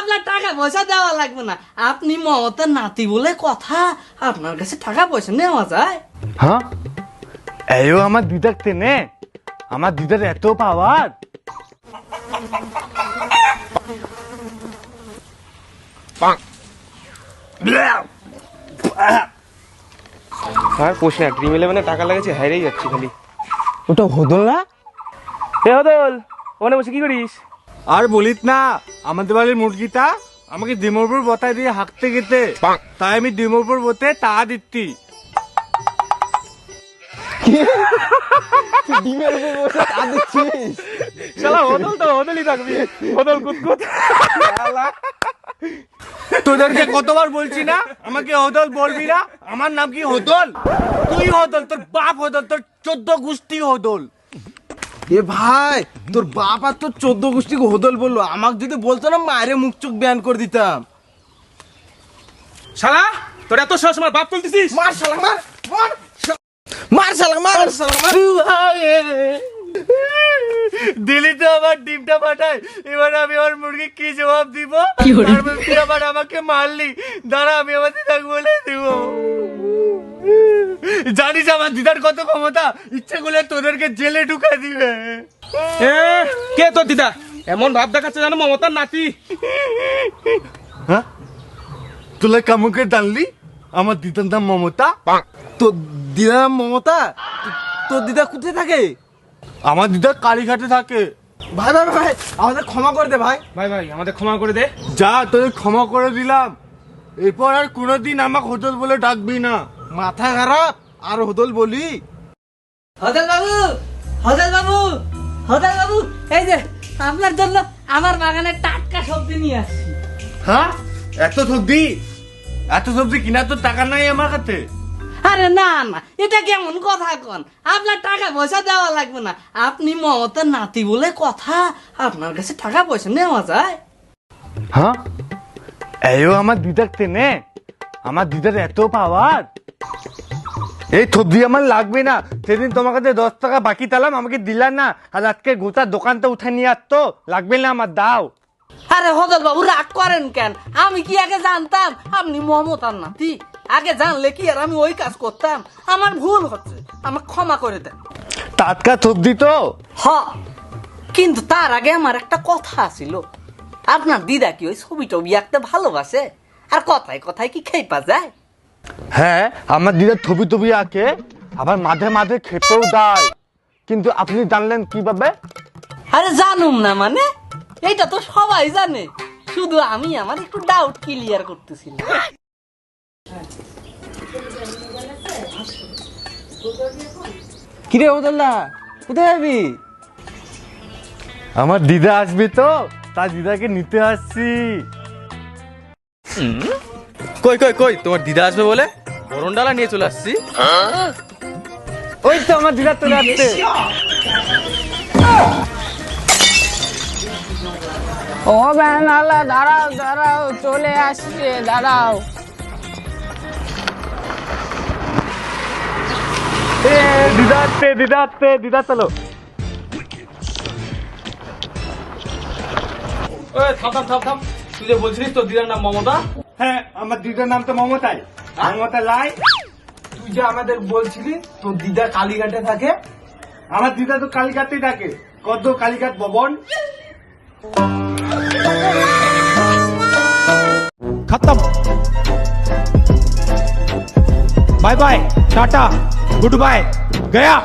আপনার টাকা পয়সা দেওয়া লাগবে না, আপনি মমতার নাতি বলে কথা, আপনার কাছে টাকা পয়সা নেওয়া যায়। হ্যাঁ এও আমার দিদার তেনে, আমার দিদার এত পাওয়ার। আর পোষ না, ড্রিম ইলেভেনে টাকা লাগাচ্ছে, হাইরেই যাচ্ছি খালি। ওটা হদল না? এ হদল, ওখানে বসে কি করিস? আর বলিস না, আমাদের বাড়ির মুরগিটা আমাকে ডিমের উপর বতায় দিয়ে হাঁকতে গেতে, তাই আমি ডিমের উপর বতে তা দিচ্ছি। ডিমের উপর বসে তা দিচ্ছিস? শালা হদল তো হদলই থাকবি, হদল কুতকুত। তোদেরকে কতবার বলছি না আমাকে হদল বলবি না? আমার নাম কি হদল? তুই হদল, তোর বাপ হদল, তোর 14 গোষ্ঠী হদল। এ ভাই, তোর বাপ আর তোর 14 গোষ্ঠী হদল বললো, আমাকে যদি বলতো না মায়ের মুখ চোখ ব্যান করে দিতাম। শালা তোর এত সাহস আমার বাপ তুলতেছিস? মার শালা মার, মার মার শালা মার শালা মার। দিলি তো আমার ডিমটা ফাটায়, এবার আমি আমার মুরগি কি জবাব দিব? তারপর তুই আবার আমাকে মারলি, দাঁড়া আমি আমার দিদাকে বলে দিব। জানিস আমার দিদার কত ক্ষমতা, ইচ্ছে করলে তোদেরকে জেলে ঢুকাই দিবে। এ কে তোর দিদা? এমন ভাব দেখাচ্ছে জানো মমতার নাতি। হ্যাঁ তোলা কামুকে টানলি? আমার দিদার নাম মমতা। তোর দিদার নাম মমতা? তোর দিদা কোথায় থাকে? আমার দিদা কালীঘাটে থাকে। ভাই ভাই ভাই, আমাদের ক্ষমা করে দে ভাই। ভাই ভাই আমাদের ক্ষমা করে দে। যা, তোদের ক্ষমা করে দিলাম, এরপর আর কোনোদিন আমাকে হোটেল বলে ডাকবি না। মাথা খারাপ আর হদল বলি? হদল বাবু, হদল বাবু, হদল বাবু, এই যে আপনার জন্য আমার বাগানে টাটকা সবজি নিয়ে আসছি। হ্যাঁ এত সবজি? এত সবজি কিনা তো টাকা নাই আমার কাছে। আরে না না, এটা কেমন কথা কন? আপনার টাকা পয়সা দেওয়া লাগবে না, আপনি মমতার নাতি বলে কথা, আপনার কাছে টাকা পয়সা নেওয়া যায়। হ্যাঁ এও আমার দিদার তেনে, আমার দিদার এত পাওয়ার। এই সবজি আমার লাগবে না, সেদিন তোমার কাছে 10 টাকা বাকি তালাম, আমাকে দিলা না, আর আজকে গোটা দোকানটা উঠে নিয়ে আসতো, লাগবে না আমার, দাও। আরে হদল বাবু রাগ করেন কেন? আমি কি আগে জানতাম আপনি মমতার নাতি? আগে জানলে কি আর আমি ওই কাজ করতাম? আমার ভুল হচ্ছে, আমাকে ক্ষমা করে দেন। টাটকা সবজি তো। হ, কিন্তু তার আগে আমার একটা কথা ছিল। আপনার দিদা কি ওই ছবি টবি আঁকতে ভালোবাসে? আর কথায় কথায় কি খেপা যায়? হ্যাঁ আমার দিদার ছবি টবি আঁকে, আবার মাঝে মাঝে খেতেও দেয়, কিন্তু আপনি জানলেন কিভাবে? আরে জানুম না মানে, এইটা তো সবাই জানে, শুধু আমি আমার একটু ডাউট ক্লিয়ার করতেছিলাম। কিরে হদলদা, কোথায় যাবি? আমার দিদা আসবে তো, তার দিদাকে নিতে আসছি। কই কই কই, তোমার দিদা আসবে বলে বরণ ডালা নিয়ে চলে আসছি। ওই তো আমার দিদা চলে আসছে। ও বেনালা দাঁড়াও দাঁড়াও, চলে আসছে, দাঁড়াও। দিদা আসছে, দিদা আসছে, দিদা চলো। ওই থাম থাম থাম থাম, তুই যে বলছিলিস তোর দিদার নাম মমতা? হ্যাঁ আমার দিদার নাম তো মমতাই। মমতা লাই। তুই যে আমাদের বলছিলি তোর দিদা কালীঘাটে থাকে। আমার দিদা তো কালীঘাটেই থাকে, কত কালীঘাট ভবন। खत्म। Bye bye, tata, good bye, गया।